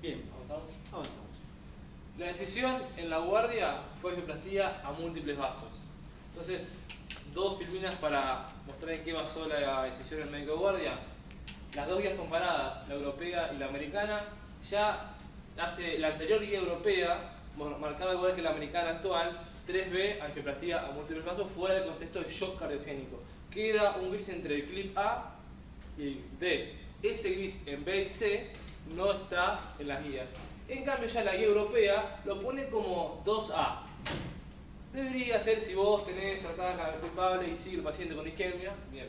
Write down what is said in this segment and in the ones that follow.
Bien, ¿Avanzamos? avanzamos. La decisión en la guardia fue angioplastía a múltiples vasos. Entonces, dos filminas para mostrar en qué basó la decisión del médico de guardia. Las dos guías comparadas, la europea y la americana, ya hace la anterior guía europea, marcaba igual que la americana actual, 3B, angioplastía a múltiples vasos, fuera del contexto de shock cardiogénico. Queda un gris entre el clip A y el D. Ese gris en B y C no está en las guías. En cambio ya la guía europea lo pone como 2A. Debería ser si vos tenés tratada la culpable y sigue el paciente con isquemia. Bien.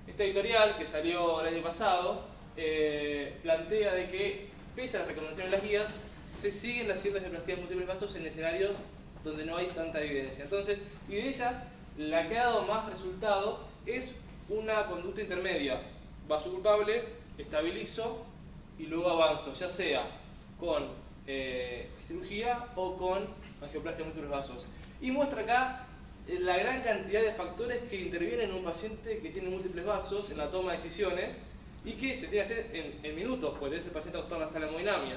Esta editorial que salió el año pasado plantea de que, pese a las recomendaciones de las guías, se siguen haciendo angioplastías múltiples vasos en escenarios donde no hay tanta evidencia. Entonces, y de ellas, la que ha dado más resultado es una conducta intermedia. Vaso culpable, estabilizo y luego avanzo, ya sea con cirugía o con angioplastia de múltiples vasos. Y muestra acá la gran cantidad de factores que intervienen en un paciente que tiene múltiples vasos en la toma de decisiones y que se tiene que hacer en minutos, porque es el paciente acostado en la sala de hemodinamia.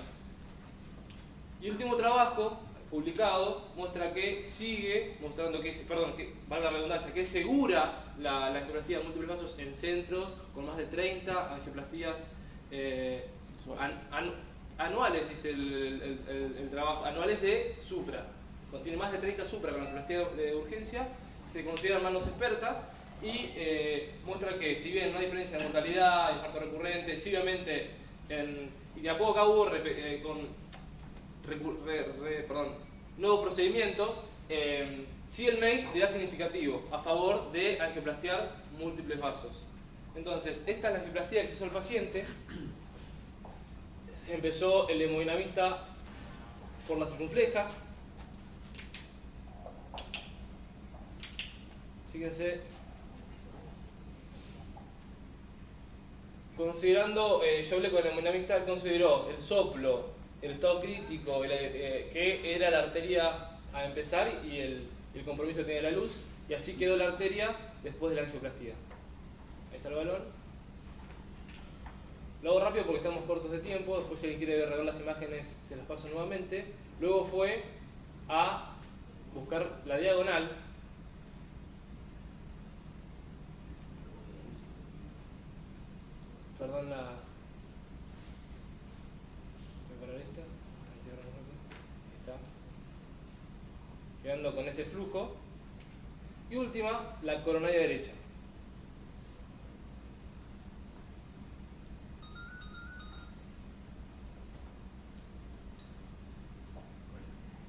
Y el último trabajo publicado muestra que sigue mostrando que, valga la redundancia, que es segura la angioplastia de múltiples vasos en centros con más de 30 angioplastías anuales, dice el trabajo, anuales de supra. Contiene más de 30 supra con angioplastia de urgencia, se consideran manos expertas y muestra que si bien no hay diferencia en mortalidad, infarto recurrente, sí obviamente y de a poco acá hubo nuevos procedimientos, sí el MACE le da significativo a favor de angioplastiar múltiples vasos. Entonces, esta es la angioplastía que hizo el paciente. Empezó el hemodinamista por la circunfleja. Fíjense. Considerando, yo hablé con el hemodinamista, él consideró el soplo, el estado crítico, que era la arteria a empezar y el compromiso que tenía la luz, y así quedó la arteria después de la angioplastía. Ahí está el balón. Lo hago rápido porque estamos cortos de tiempo, después si alguien quiere rever las imágenes se las paso nuevamente. Luego fue a buscar la diagonal. Perdón la... Voy a parar esta. Ahí está. Quedando con ese flujo. Y última, la coronaria derecha.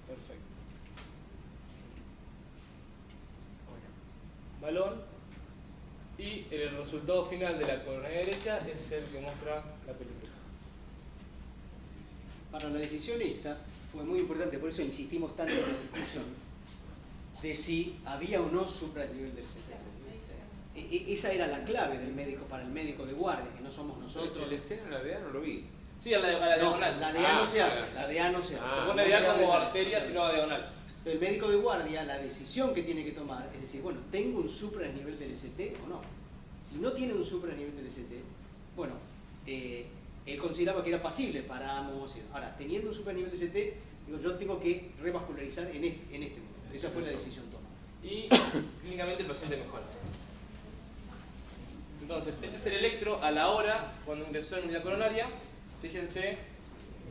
Perfecto. Balón. Y el resultado final de la coronaria derecha es el que muestra la película. Para la decisión esta fue muy importante, por eso insistimos tanto en la discusión de si había o no supranivel del CT. Esa era la clave del médico, para el médico de guardia, que no somos nosotros. El esteno en la DEA no lo vi. Sí, a la diagonal. La DA no se abre, la DA no se abre. Se pone DA como arteria, sino a diagonal. Pero el médico de guardia, la decisión que tiene que tomar es decir, bueno, ¿tengo un supra-nivel del ST o no? Si no tiene un supra-nivel del ST, bueno, él consideraba que era pasible, paramos. Ahora, teniendo un supra-nivel del ST, digo, yo tengo que revascularizar en este momento. Esa fue la decisión tomada. Y clínicamente el paciente mejora. Entonces, este es el electro a la hora, cuando ingresó en unidad coronaria. Fíjense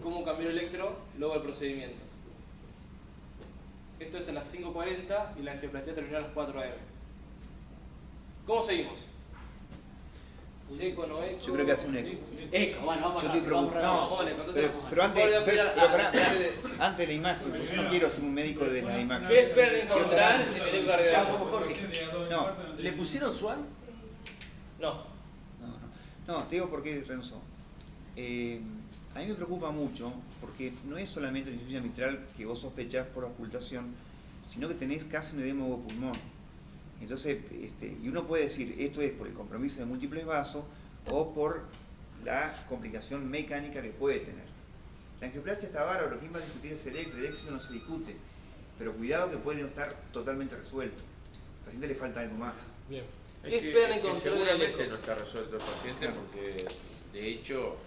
cómo cambió el electro luego del procedimiento. Esto es a las 5:40 y la angioplastía terminó a las 4 AM. ¿Cómo seguimos? ¿Eco, no eco? Yo creo que hace un eco. Eco, bueno, vamos Yo a estoy vamos preocupado. Vamos, entonces, Pero antes, voy a pedir antes de la imagen, porque yo no quiero ser un médico de la imagen. ¿Qué esperan encontrar en el ecocardiograma? Vamos, Jorge. No. ¿Le pusieron SWAN? No. No, te digo por qué, Renzo. A mí me preocupa mucho, porque no es solamente una insuficiencia mitral que vos sospechás por ocultación, sino que tenés casi un edema de pulmón. Entonces, y uno puede decir, esto es por el compromiso de múltiples vasos o por la complicación mecánica que puede tener. La angioplastia está bárbaro, lo que iba a discutir es el éxito no se discute, pero cuidado que puede no estar totalmente resuelto. Al paciente le falta algo más. Bien. Es ¿Qué que- esperan es que encontrar en el seguramente eco? no está resuelto el paciente porque De hecho,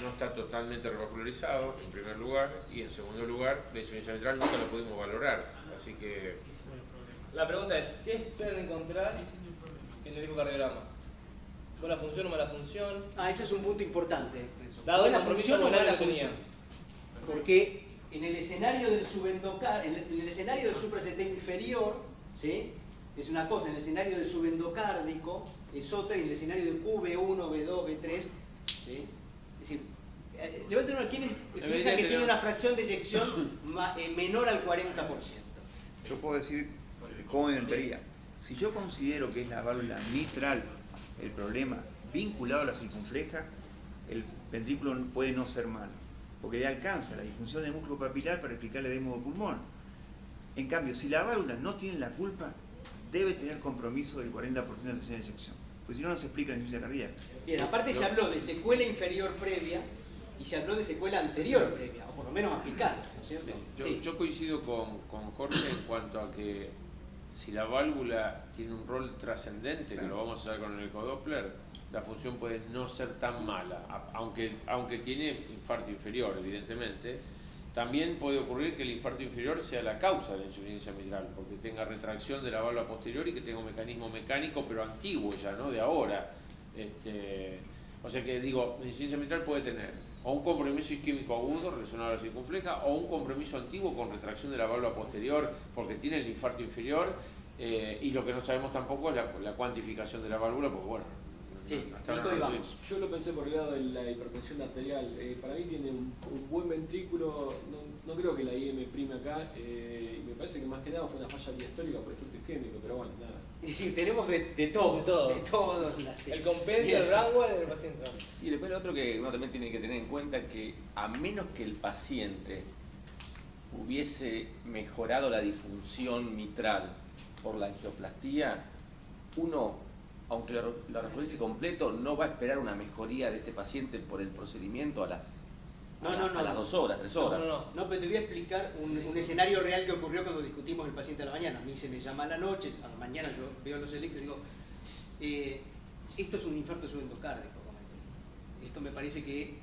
no está totalmente revascularizado, en primer lugar, y en segundo lugar, la insuficiencia mitral nunca lo pudimos valorar. Así que La pregunta es, ¿qué esperan encontrar en el ecocardiograma? ¿Buena función o mala función? Ese es un punto importante. Dado el ¿Buena compromiso función o molar mala que tenía? función? Porque en el escenario del en el escenario del supraCT inferior, ¿sí? Es una cosa, en el escenario del subendocárdico es otra, y en el escenario de QB1, B2, B3, ¿sí? Es decir, levanten una, ¿quiénes piensan que tiene una fracción de eyección menor al 40%? Yo puedo decir cómo me inventaría. Si yo considero que es la válvula mitral el problema vinculado a la circunfleja, el ventrículo puede no ser malo, porque le alcanza la disfunción del músculo papilar para explicar el edema de pulmón. En cambio, si la válvula no tiene la culpa, debe tener compromiso del 40% de la de eyección, porque si no, no se explica la insuficiencia cardíaca. Bien, aparte se habló de secuela inferior previa y se habló de secuela anterior previa, o por lo menos aplicada, ¿no es cierto? Sí. yo coincido con Jorge en cuanto a que si la válvula tiene un rol trascendente, que lo vamos a ver con el ecodoppler, la función puede no ser tan mala, aunque tiene infarto inferior, evidentemente. También puede ocurrir que el infarto inferior sea la causa de la insuficiencia mitral, porque tenga retracción de la válvula posterior y que tenga un mecanismo mecánico, pero antiguo ya, ¿no? De ahora. O sea que digo, la insuficiencia mitral puede tener o un compromiso isquémico agudo relacionado a la circunfleja, o un compromiso antiguo con retracción de la válvula posterior, porque tiene el infarto inferior, y lo que no sabemos tampoco es la cuantificación de la válvula, porque bueno, Sí, hasta ahora Nico, no y lo vamos. tuvimos. Yo lo pensé por el lado de la hipertensión arterial. Para mí tiene un buen ventrículo, no creo que la IM prime acá, y me parece que más que nada fue una falla diastólica por efecto isquémico, pero bueno, nada. Es decir, tenemos de todo, De todo. de todos las... El compendio, Bien. el Brangwell en el paciente. Sí, después lo otro que uno también tiene que tener en cuenta que a menos que el paciente hubiese mejorado la disfunción mitral por la angioplastía, uno, aunque lo regularice completo, no va a esperar una mejoría de este paciente por el procedimiento a las 2 horas, 3 horas. No, pero te voy a explicar un escenario real que ocurrió cuando discutimos el paciente a la mañana. A mí se me llama a la noche, a la mañana yo veo los electros y digo, esto es un infarto subendocárdico, comento. Esto me parece que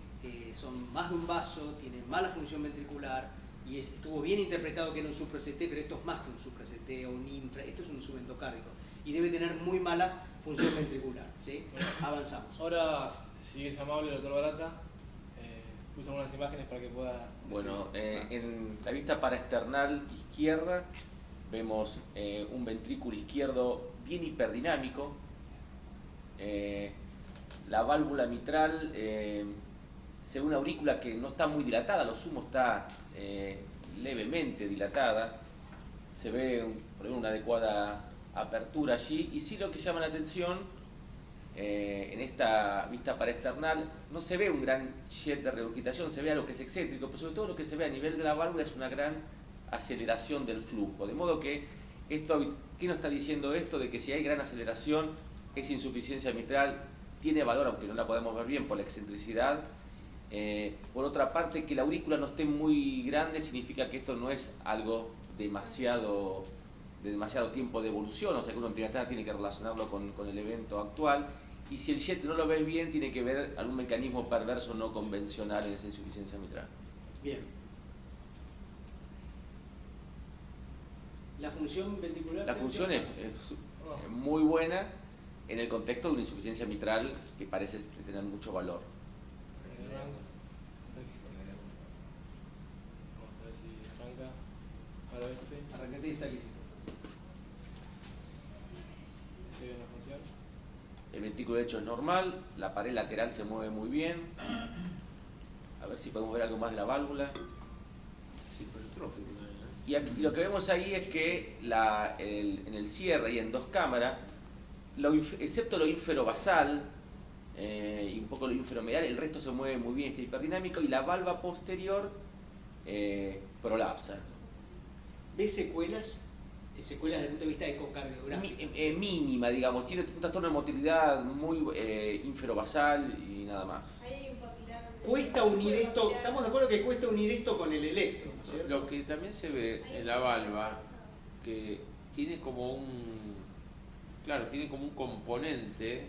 son más de un vaso, tiene mala función ventricular y estuvo bien interpretado que era un supra-CT, pero esto es más que un supra-CT o un infra, esto es un subendocárdico y debe tener muy mala función ventricular, ¿sí? Avanzamos. Ahora, si es amable, doctor Barata, puse algunas imágenes para que pueda... Bueno, en la vista paraesternal izquierda vemos un ventrículo izquierdo bien hiperdinámico. La válvula mitral se ve una aurícula que no está muy dilatada, a lo sumo está levemente dilatada. Se ve por ejemplo, una adecuada apertura allí, y sí lo que llama la atención en esta vista paraesternal no se ve un gran jet de regurgitación, se ve algo que es excéntrico, pero sobre todo lo que se ve a nivel de la válvula es una gran aceleración del flujo, de modo que esto, ¿qué nos está diciendo esto? De que si hay gran aceleración, esa insuficiencia mitral tiene valor, aunque no la podemos ver bien por la excentricidad. Por otra parte, que la aurícula no esté muy grande significa que esto no es algo de demasiado tiempo de evolución, o sea que uno en primera instancia tiene que relacionarlo con el evento actual, y si el jet no lo ves bien, tiene que ver algún mecanismo perverso no convencional en esa insuficiencia mitral. Bien. ¿La función ventricular? La función es muy buena en el contexto de una insuficiencia mitral que parece tener mucho valor. Vamos a ver si arranca. Ahora este. Arrancate y está aquí. Ese ve la función. El ventrículo derecho es normal, la pared lateral se mueve muy bien. A ver si podemos ver algo más de la válvula. Sí, pero hipertrófico también, ¿eh? Y aquí, lo que vemos ahí es que en el cierre y en 2 cámaras, excepto lo ínfero-basal y un poco lo ínfero-medial, el resto se mueve muy bien, está hiperdinámico, y la valva posterior prolapsa. ¿Ves secuelas? Secuelas desde el punto de vista ecocardiográfico. Mínima, digamos, tiene un trastorno de motilidad muy ínfero-basal y nada más. Ahí hay un papilar. Cuesta unir esto, estamos de acuerdo que cuesta unir esto con el electro, ¿no es cierto? Lo que también se ve en la valva, que tiene como tiene como un componente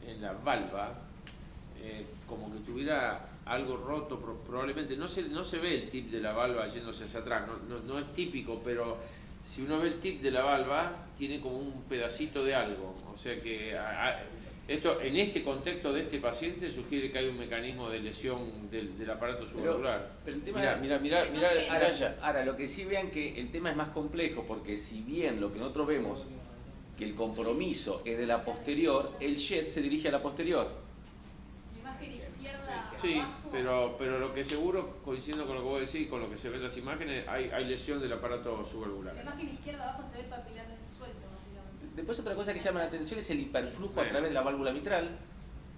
en la valva, como que tuviera algo roto, probablemente. No se ve el tip de la valva yéndose hacia atrás, no es típico, pero si uno ve el tip de la valva, tiene como un pedacito de algo. O sea que esto, en este contexto de este paciente, sugiere que hay un mecanismo de lesión del aparato subvalvular. Pero el tema Mirá allá. ahora, lo que sí vean que el tema es más complejo, porque si bien lo que nosotros vemos, que el compromiso es de la posterior, el jet se dirige a la posterior. Imagen izquierda Sí, abajo. pero lo que seguro, coincidiendo con lo que vos decís, con lo que se ve en las imágenes, hay lesión del aparato subvalvular. La imagen izquierda abajo se ve el papilar suelto, básicamente. Después otra cosa que llama la atención es el hiperflujo a Bueno. través de la válvula mitral,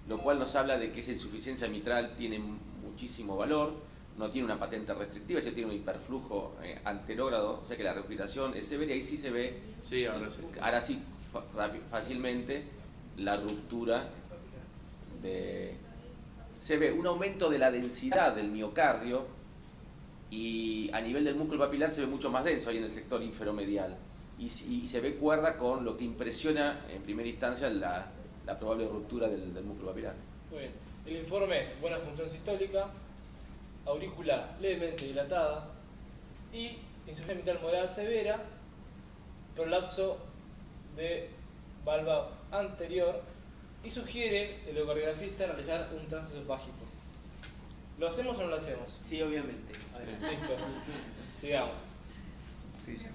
lo cual nos habla de que esa insuficiencia mitral tiene muchísimo valor, no tiene una patente restrictiva, se tiene un hiperflujo anterógrado, o sea que la respiración es severa y ahí sí se ve, Sí, ahora sí. ahora sí fácilmente, la ruptura se ve un aumento de la densidad del miocardio y a nivel del músculo papilar se ve mucho más denso ahí en el sector inferomedial y se ve cuerda con lo que impresiona en primera instancia la probable ruptura del músculo papilar. Muy bien. El informe es buena función sistólica, aurícula levemente dilatada y insuficiencia mitral moderada severa, prolapso de valva anterior y sugiere el ecocardiografista realizar un transesofágico. ¿Lo hacemos o no lo hacemos? Sí, obviamente. Adelante. Listo. Sigamos. Sí, sí.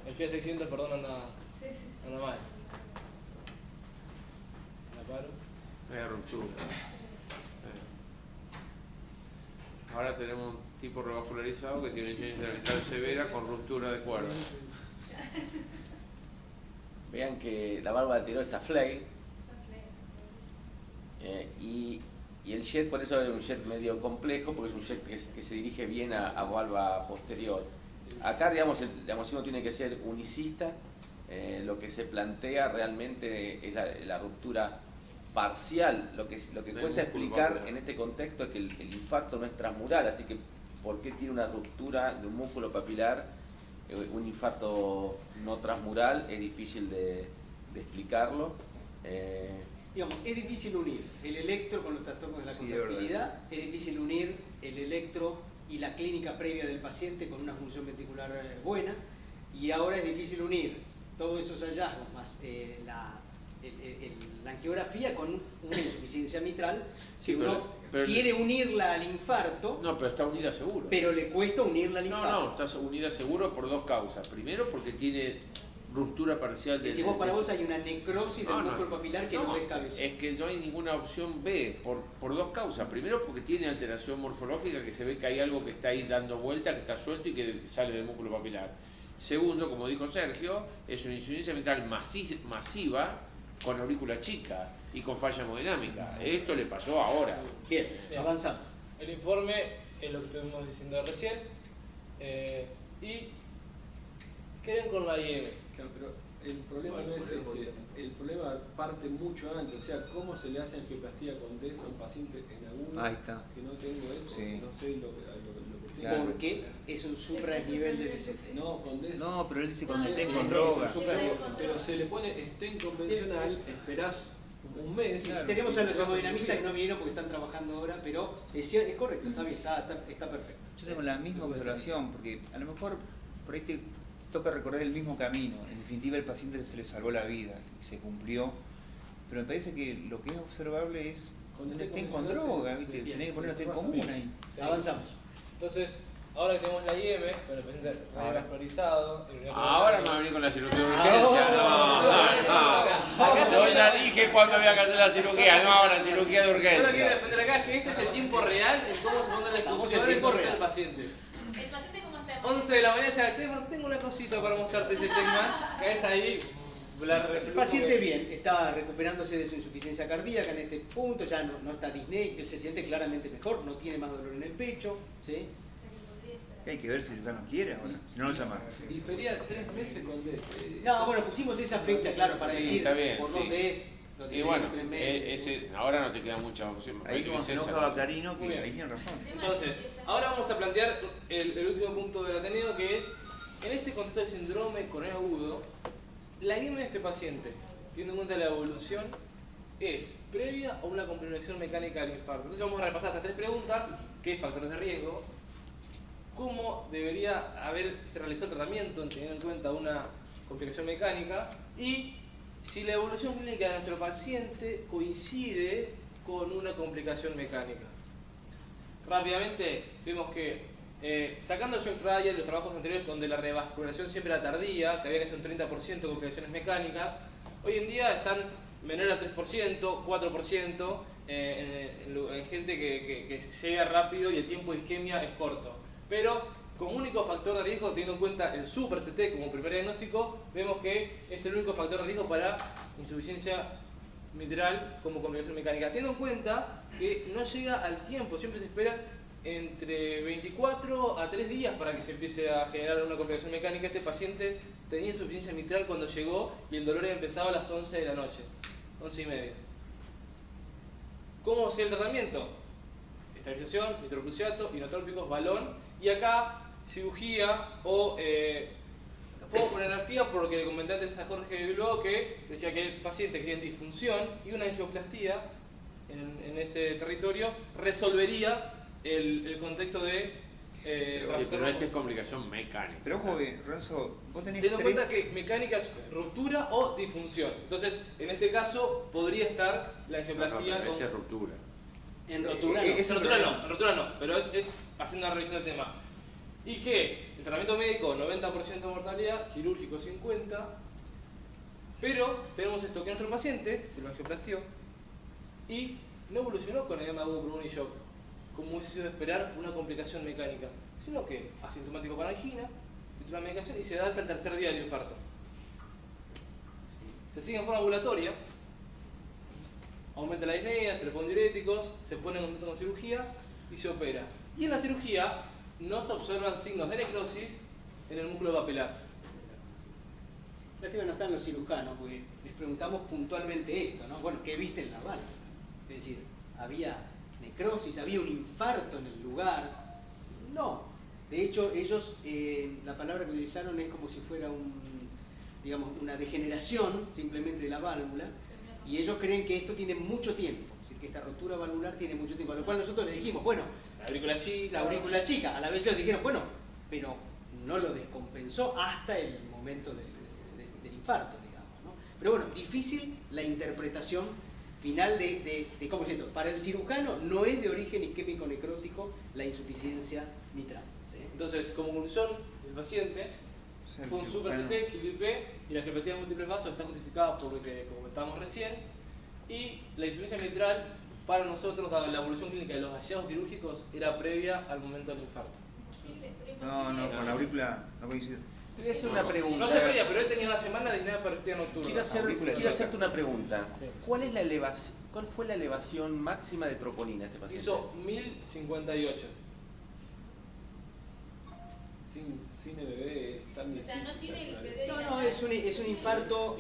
El Fiat 600, perdón, anda Sí, sí, sí. mal. La paro. Hay ruptura. Ahora tenemos un tipo revascularizado que tiene insuficiencia mitral severa con ruptura de cuerda. Vean que la válvula anterior está flail y el jet por eso es un jet medio complejo porque es un jet que se dirige bien a valva posterior. Acá digamos si uno tiene que ser unicista, lo que se plantea realmente es la ruptura parcial. Lo que cuesta explicar en este contexto es que el infarto no es transmural, así que ¿por qué tiene una ruptura de un músculo papilar? Un infarto no transmural es difícil de explicarlo. Digamos, es difícil unir el electro con los trastornos de la Sí, de verdad. contractilidad, es difícil unir el electro y la clínica previa del paciente con una función ventricular buena, y ahora es difícil unir todos esos hallazgos más la angiografía con una insuficiencia mitral, Sí, que pero- uno quiere unirla al infarto, No, pero está unida seguro. pero le cuesta unirla al infarto. No, está unida seguro por dos causas. Primero, porque tiene ruptura parcial del... Decimos, para vos hay una necrosis del músculo papilar que no es cabezón. Es que no hay ninguna opción B, por dos causas. Primero, porque tiene alteración morfológica, que se ve que hay algo que está ahí dando vuelta, que está suelto y que sale del músculo papilar. Segundo, como dijo Sergio, es una insuficiencia mitral masiva con aurícula chica y con falla hemodinámica. Esto le pasó ahora. Bien, avanzamos. El informe es lo que estuvimos diciendo recién. Y queden con la IM. Claro, pero el problema no es el problema parte mucho antes, o sea, cómo se le hace angioplastía con DES a un paciente en agudo Ahí está. que no tengo eco, Sí. no sé lo que tengo. Claro. Porque es un supranivel de DCT. No, con DES. No, pero él dice No, cuando no, estés no, con no, droga. no, Pero se le pone stent convencional, esperás un mes. Tenemos a los y hemodinamistas que no vinieron porque están trabajando ahora, pero es correcto, está bien, está perfecto. Yo tengo la misma observación, porque a lo mejor por ahí te toca recorrer el mismo camino. En definitiva, el paciente se le salvó la vida y se cumplió. Pero me parece que lo que es observable es Con un el estén con convencional droga, se- ¿viste? se- Tenés que se- poner un se estén trabaja común bien. ahí. Sí. Avanzamos. Entonces, ahora que tenemos la IM, con el paciente revascularizado, Ahora me va a venir con la cirugía de urgencia. Acá Yo ya dije cuándo había que hacer la cirugía, no ahora, cirugía de Yo lo que quiero urgencia. defender acá es que este es el tiempo real en cómo se pone la Estamos en expulsión y tiempo corta real. el paciente. ¿El paciente cómo está? 11 de la mañana ya, Checkman, tengo una cosita para mostrarte ese Checkman. Caes ahí, la El reflujo paciente que- bien, está recuperándose de su insuficiencia cardíaca en este punto, ya no está disney, él se siente claramente mejor, no tiene más dolor en el pecho, ¿sí? Hay que ver si el cirujano quiere ahora, si no lo llaman. Difería 3 meses con DES. No, bueno, pusimos esa fecha, claro, para Sí, decir, está bien, por sí. los DS, los Sí, DS, bueno, 3 meses. ahora no te queda mucha opción. Ahí como se enoja Bacarino, Muy que bien. ahí tiene razón. Entonces, ahora vamos a plantear el último punto del Ateneo, que es En este contexto de síndrome coronario agudo, la IM de este paciente, teniendo en cuenta la evolución, es previa o una complicación mecánica del infarto. Entonces vamos a repasar estas 3 preguntas: ¿qué factores de riesgo? ¿Cómo debería haberse realizado el tratamiento teniendo en cuenta una complicación mecánica? Y si la evolución clínica de nuestro paciente coincide con una complicación mecánica. Rápidamente vemos que sacando el shock trial y los trabajos anteriores donde la revascularización siempre era tardía, que había que hacer un 30% de complicaciones mecánicas, hoy en día están menor al 3%, 4% en gente que llega rápido y el tiempo de isquemia es corto. Pero como único factor de riesgo, teniendo en cuenta el super CT como primer diagnóstico, vemos que es el único factor de riesgo para insuficiencia mitral como complicación mecánica. Teniendo en cuenta que no llega al tiempo, siempre se espera entre 24 a 3 días para que se empiece a generar una complicación mecánica. Este paciente tenía insuficiencia mitral cuando llegó y el dolor había empezado a las 11 de la noche, 11:30. ¿Cómo sigue el tratamiento? Estabilización, nitroprusiato, inotrópicos, balón, y acá cirugía o pocoronografía, por lo que le comenté antes a Jorge Bilbao, que decía que el paciente que tiene disfunción y una angioplastía en ese territorio resolvería el contexto de Sí, pero esta es complicación mecánica. Pero ojo, Renzo, vos tenés teniendo en cuenta tres... que mecánica es ruptura o disfunción. Entonces, en este caso, podría estar la angioplastía pero con... esta es ruptura. En rotura no. En rotura no, pero es haciendo una revisión del tema. Y que el tratamiento médico, 90% de mortalidad, quirúrgico 50%, pero tenemos esto, que nuestro paciente se lo angioplastió y no evolucionó con edema agudo pulmonar y shock, como hubiese sido de esperar una complicación mecánica, sino que asintomático para angina, titular medicación y se adapta al tercer día del infarto. Se sigue en forma ambulatoria, aumenta la disnea, se le ponen diuréticos, se pone en contacto con cirugía y se opera. Y en la cirugía no se observan signos de necrosis en el músculo papilar. Lástima no están los cirujanos, porque les preguntamos puntualmente esto, ¿no? Bueno, ¿qué viste en la válvula? Es decir, ¿había necrosis, había un infarto en el lugar? No. De hecho, ellos, la palabra que utilizaron es como si fuera digamos, una degeneración simplemente de la válvula, y ellos creen que esto tiene mucho tiempo, es decir, que esta rotura valvular tiene mucho tiempo, a lo cual nosotros les dijimos, bueno, La aurícula chica. la aurícula chica, a la vez ellos dijeron, bueno, pero no lo descompensó hasta el momento del infarto, digamos, ¿no? Pero bueno, difícil la interpretación final de cómo se llama. Para el cirujano no es de origen isquémico necrótico la insuficiencia mitral, ¿sí? Entonces, como conclusión, el paciente fue un super CT, QVP, y la angioplastía de múltiples vasos está justificada por lo que comentábamos recién, y la insuficiencia mitral para nosotros, dada la evolución clínica de los hallazgos quirúrgicos, era previa al momento del infarto. Imposible, pero No, imposible. con la aurícula no coincide. Te voy a hacer una pregunta. No se previa, pero él tenía una semana de disnea parestía nocturna. Quiero hacerte una pregunta. Sí. ¿Cuál fue la elevación máxima de troponina este paciente? Hizo 1058. Sin EBV es tan O sea, no difícil tiene el calcular PD. eso. No, es un infarto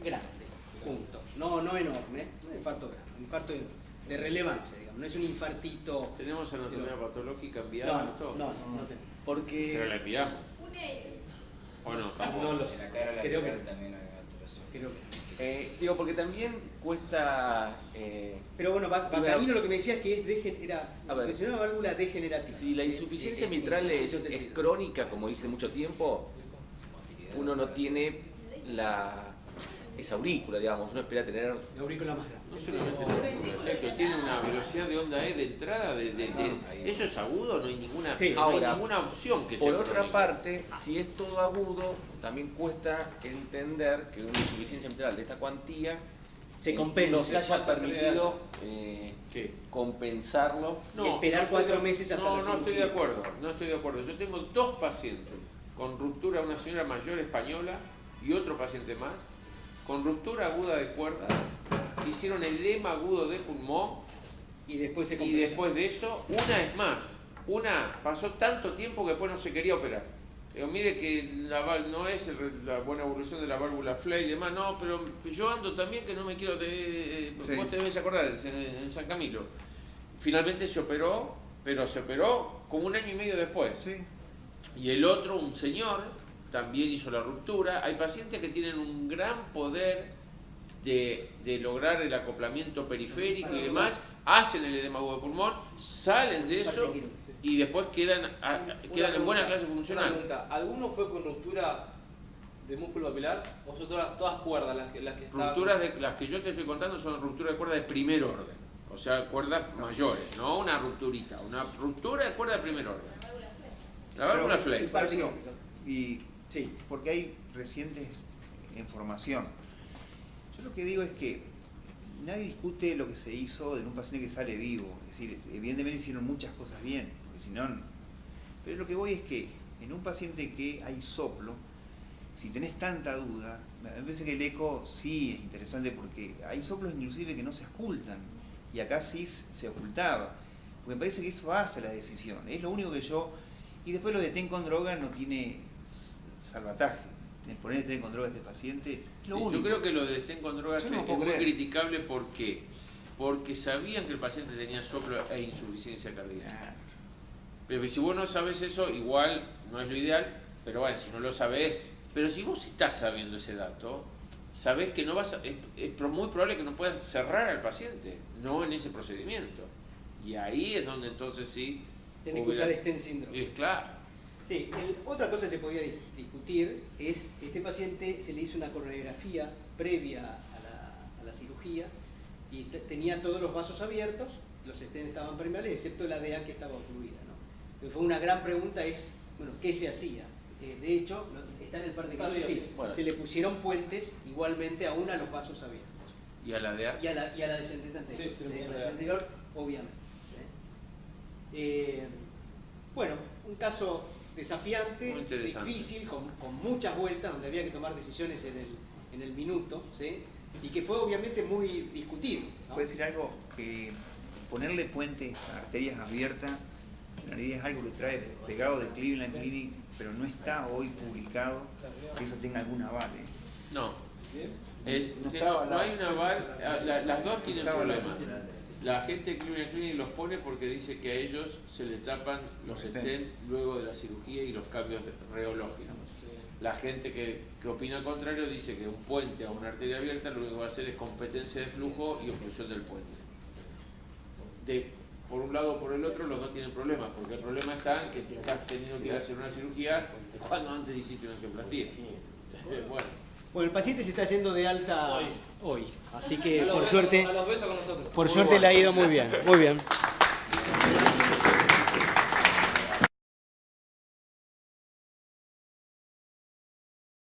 grande, punto. No enorme, un infarto grande, un infarto de relevancia, digamos. No es un infartito... ¿Tenemos anatomía patológica No, enviada? no tenemos. Pero Porque la enviamos. ¿O no? Tampoco. No lo sé. En la cara Creo lateral que- también hay alteración. Creo que... digo, porque también cuesta Pero bueno, Baccarino lo que me decía es que A ver, mencionaba válvula degenerativa. si la insuficiencia Sí, mitral sí, es yo te sigo. crónica, como dice mucho tiempo, uno no tiene esa aurícula, digamos, uno espera tener... La aurícula más grande. No solamente la aurícula, Sergio, tiene una velocidad de onda E de entrada eso es agudo, no hay ninguna, Sí. no Ahora, hay ninguna opción que Por sea otra crónica. parte, si es todo agudo, también cuesta entender que una insuficiencia mitral de esta cuantía Se compensa. nos haya falta permitido ¿Qué? compensarlo. Y esperar 4 estoy- meses hasta no, la no estoy de cirugía. acuerdo, no estoy de acuerdo. Yo tengo 2 pacientes con ruptura, una señora mayor española y otro paciente más, con ruptura aguda de cuerda, hicieron edema agudo de pulmón Y después se y compensa. después de eso, una es más, una pasó tanto tiempo que después no se quería operar. Digo, mire que no es la buena evolución de la válvula Flay y demás, no, pero yo ando también que no me quiero, Sí. vos te debes acordar, en San Camilo. Finalmente se operó, pero se operó como 1 año y medio después. Sí. Y el otro, un señor, también hizo la ruptura. Hay pacientes que tienen un gran poder de lograr el acoplamiento periférico y demás, hacen el edema agudo de pulmón, salen de eso y después quedan en buena clase Una funcional. pregunta, ¿alguno fue con ruptura de músculo papilar o son todas cuerdas las que estaban? Rupturas las que yo te estoy contando son rupturas de cuerda de primer orden, o sea, cuerdas mayores, no una rupturita, una ruptura de cuerda de primer orden. La válvula Pero, Flay. espacio, y Sí. porque hay recientes en formación. Yo lo que digo es que nadie discute lo que se hizo en un paciente que sale vivo. Es decir, evidentemente hicieron muchas cosas bien, porque si no... Pero lo que voy es que en un paciente que hay soplo, si tenés tanta duda, me parece que el eco sí es interesante porque hay soplos inclusive que no se ocultan, y acá sí se ocultaba. Porque me parece que eso hace la decisión. Es lo único que yo... Y después lo de TEN con droga no tiene salvataje. Poner TEN con droga a este paciente es lo único. Yo creo que lo de estén con drogas Yo es no puedo muy creer. criticable. ¿Por qué? Porque sabían que el paciente tenía soplo e insuficiencia cardíaca. Pero si vos no sabes eso, igual no es lo ideal, pero bueno, si no lo sabés. Pero si vos estás sabiendo ese dato, sabés que no vas a, es muy probable que no puedas cerrar al paciente, no en ese procedimiento. Y ahí es donde entonces sí... Tenés que usar stent síndrome. Es claro. Sí, otra cosa que se podía discutir es que este paciente se le hizo una coronografía previa a la cirugía y tenía todos los vasos abiertos, los stents estaban permeables, excepto la DA que estaba ocluida, ¿no? Pero fue una gran pregunta es, bueno, ¿qué se hacía? De hecho, está en el par de Está casos, bien, sí, bueno. se le pusieron puentes igualmente aún a los vasos abiertos. ¿Y a la de Y a la descendente anterior. Sí, se le Sí, puso a la la- descendente anterior, obviamente. Bueno, un caso desafiante, Muy interesante. difícil, con muchas vueltas, donde había que tomar decisiones en el minuto, ¿sí? Y que fue obviamente muy discutido, ¿no? Puedo decir algo, que ponerle puentes a arterias abiertas, en realidad es algo que trae pegado de Cleveland Clinic, pero no está hoy publicado que eso tenga algún aval. No. ¿Bien? No Que estaba no hay un aval, las dos tienen estaba la problemas. La gente de Cleveland Clinic los pone porque dice que a ellos se les tapan los stents luego de la cirugía y los cambios reológicos. La gente que opina al contrario dice que un puente a una arteria abierta lo único que va a hacer es competencia de flujo y obstrucción del puente. Por un lado o por el otro, los dos tienen problemas, porque el problema está en que tú estás teniendo que ir a hacer una cirugía cuando antes hiciste una angioplastía. Bueno. Bueno, el paciente se está yendo de alta hoy, así que A los por besos- suerte, a los besos con nosotros. por suerte le ha ido muy bien, muy bien.